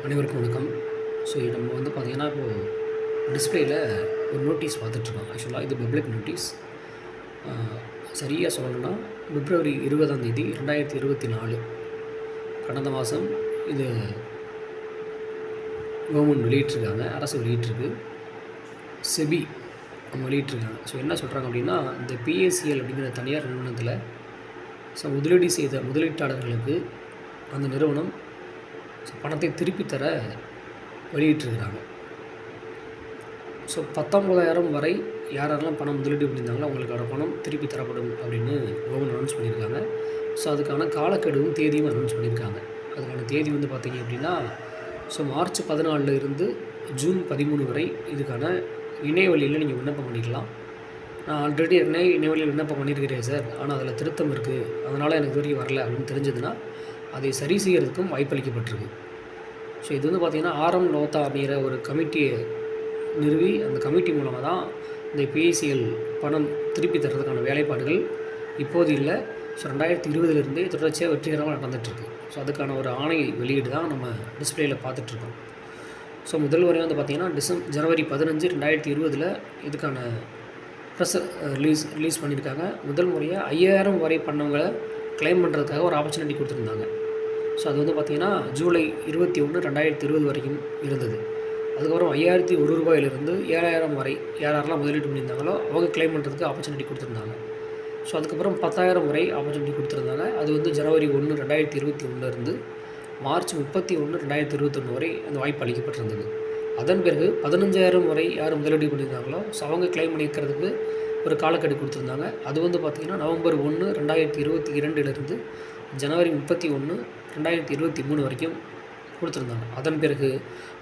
அனைவருக்கும் வணக்கம். ஸோ நம்ம பார்த்திங்கன்னா, இப்போது டிஸ்பிளேயில் ஒரு நோட்டீஸ் பார்த்துட்ருக்கோம். ஆக்சுவலாக இது பப்ளிக் நோட்டீஸ். சரியாக சொல்லணும்னா பிப்ரவரி 20ஆம் தேதி 2024 கடந்த மாதம் இது கவர்மெண்ட் வெளியிட்டிருக்காங்க. அரசு வெளியிட்டிருக்கு. செபி அவங்க வெளியிட்டிருக்காங்க. ஸோ என்ன சொல்கிறாங்க அப்படின்னா, இந்த பிஏசிஎல் அப்படிங்கிற தனியார் நிறுவனத்தில் முதலீடு செய்த முதலீட்டாளர்களுக்கு அந்த நிறுவனம் பணத்தை திருப்பி தர வெளியிட்டிருக்கிறாங்க. ஸோ 19,000 வரை யாரெல்லாம் பணம் முதலீடு பண்ணியிருந்தாங்களோ அவங்களுக்கான பணம் திருப்பி தரப்படும் அப்படின்னு கவர்மெண்ட் அனௌன்ஸ் பண்ணியிருக்காங்க. ஸோ அதுக்கான காலக்கெடுவும் தேதியும் அனௌன்ஸ் பண்ணியிருக்காங்க. அதுக்கான தேதி பார்த்திங்க அப்படின்னா, ஸோ மார்ச் 14 இருந்து ஜூன் 13 வரை இதுக்கான இணையவழியில் நீங்கள் விண்ணப்பம் பண்ணிக்கலாம். நான் ஆல்ரெடி இணையவழியில் விண்ணப்பம் பண்ணியிருக்கிறேன் சார், ஆனால் அதில் திருத்தம் இருக்குது, அதனால் எனக்கு இது வரைக்கும் வரல அப்படின்னு தெரிஞ்சதுன்னா அதை சரி செய்கிறதுக்கும் வாய்ப்பளிக்கப்பட்டிருக்கு. ஸோ இது பார்த்திங்கன்னா ஆர்எம் லோத்தா அப்படிங்கிற ஒரு கமிட்டியை நிறுவி அந்த கமிட்டி மூலமாக தான் இந்த பிஏசிஎல் பணம் திருப்பி தர்றதுக்கான வேலைப்பாடுகள் இப்போது இல்லை. ஸோ 2020 தொடர்ச்சியாக வெற்றிகரமாக நடந்துகிட்ருக்கு. ஸோ அதுக்கான ஒரு ஆணை வெளியீடு தான் நம்ம டிஸ்பிளேயில் பார்த்துட்ருக்கோம். ஸோ முதல் முறை பார்த்திங்கன்னா ஜனவரி 15, 2020 இதுக்கான ப்ரெஸ் ரிலீஸ் பண்ணியிருக்காங்க. முதல் முறையாக 5,000 வரை பண்ணவங்களை கிளைம் பண்ணுறதுக்காக ஒரு ஆப்பர்ச்சுனிட்டி கொடுத்துருந்தாங்க. ஸோ அது பார்த்திங்கன்னா ஜூலை 21, 2020 வரைக்கும் இருந்தது. அதுக்கப்புறம் 5,001 ரூபாயிலிருந்து 7,000 வரை யாரெல்லாம் முதலீடு பண்ணியிருந்தாங்களோ அவங்க கிளைம் பண்ணுறதுக்கு ஆப்பர்ச்சுனிட்டி கொடுத்துருந்தாங்க. ஸோ அதுக்கப்புறம் 10,000 வரை ஆப்பர்ச்சுனிட்டி கொடுத்துருந்தாங்க. அது ஜனவரி 1, 2021 மார்ச் 31, 2021 வரை அந்த வாய்ப்பு அளிக்கப்பட்டிருந்தது. அதன் பிறகு 15,000 வரை யார் முதலீடு பண்ணியிருந்தாங்களோ ஸோ அவங்க கிளைம் பண்ணியிருக்கிறதுக்கு ஒரு காலக்கெடு கொடுத்துருந்தாங்க. அது பார்த்திங்கன்னா நவம்பர் 1, 2022 ஜனவரி 31, 2023 வரைக்கும் கொடுத்துருந்தாங்க. அதன் பிறகு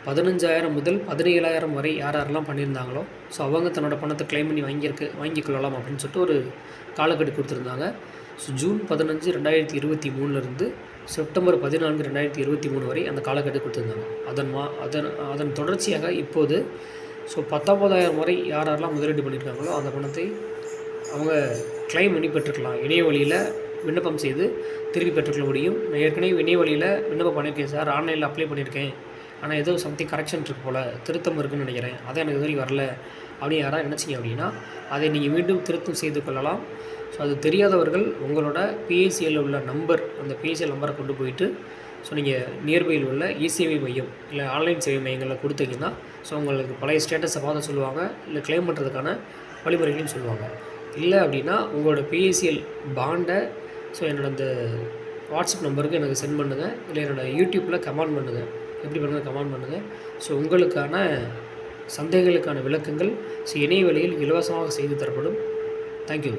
15,000 முதல் 17,000 வரை யாரெல்லாம் பண்ணியிருந்தாங்களோ ஸோ அவங்க தன்னோட பணத்தை கிளைம் பண்ணி வாங்கிக்கொள்ளலாம் அப்படின்னு சொல்லிட்டு ஒரு காலக்கெடு கொடுத்துருந்தாங்க. ஸோ ஜூன் 15, 2023 செப்டம்பர் 14, 2023 வரை அந்த காலக்கெடு கொடுத்துருந்தாங்க. அதன் தொடர்ச்சியாக இப்போது ஸோ 19,000 வரை யாரெல்லாம் முதலீடு பண்ணியிருக்காங்களோ அந்த பணத்தை அவங்க கிளைம் பண்ணி பெற்றுக்கலாம். இணைய வழியில் விண்ணப்பம் செய்து திருப்பி பெற்றுக்கொள்ள முடியும். நான் ஏற்கனவே இணைய வழியில் விண்ணப்பம் பண்ணியிருக்கேன் சார், ஆன்லைனில் அப்ளை பண்ணியிருக்கேன், ஆனால் ஏதோ சம்திங் கரெக்ஷன் இருக்கு போல், திருத்தம் இருக்குதுன்னு நினைக்கிறேன், அதான் எனக்கு இது வரைக்கும் வரல அப்படின்னு யாராவது நினச்சிங்க அப்படின்னா அதை நீங்கள் மீண்டும் திருத்தம் செய்து கொள்ளலாம். ஸோ அது தெரியாதவர்கள் உங்களோட பிஏசிஎல் உள்ள நம்பர், அந்த பிஏசிஎல் நம்பரை கொண்டு போயிட்டு ஸோ நீங்கள் நியர்பையில் உள்ள இசேவை மையம் இல்லை ஆன்லைன் சேவை மையங்களில் கொடுத்தீங்கன்னா ஸோ உங்களுக்கு பழைய ஸ்டேட்டஸை பார்த்து சொல்லுவாங்க, இல்லை கிளைம் பண்ணுறதுக்கான வழிமுறைகளையும் சொல்லுவாங்க. இல்லை அப்படின்னா உங்களோட பிஏசிஎல் பாண்டை ஸோ என்னோட அந்த வாட்ஸ்அப் நம்பருக்கு எனக்கு சென்ட் பண்ணுங்கள், இல்லை என்னோடய யூடியூப்பில் கமெண்ட் பண்ணுங்கள். எப்படி பண்ணுங்கள் கமெண்ட் பண்ணுங்கள். ஸோ உங்களுக்கான சந்தேகங்களுக்கான விளக்கங்கள் ஸோ இணைய வழியில் இலவசமாக செய்து தரப்படும். தேங்க்யூ.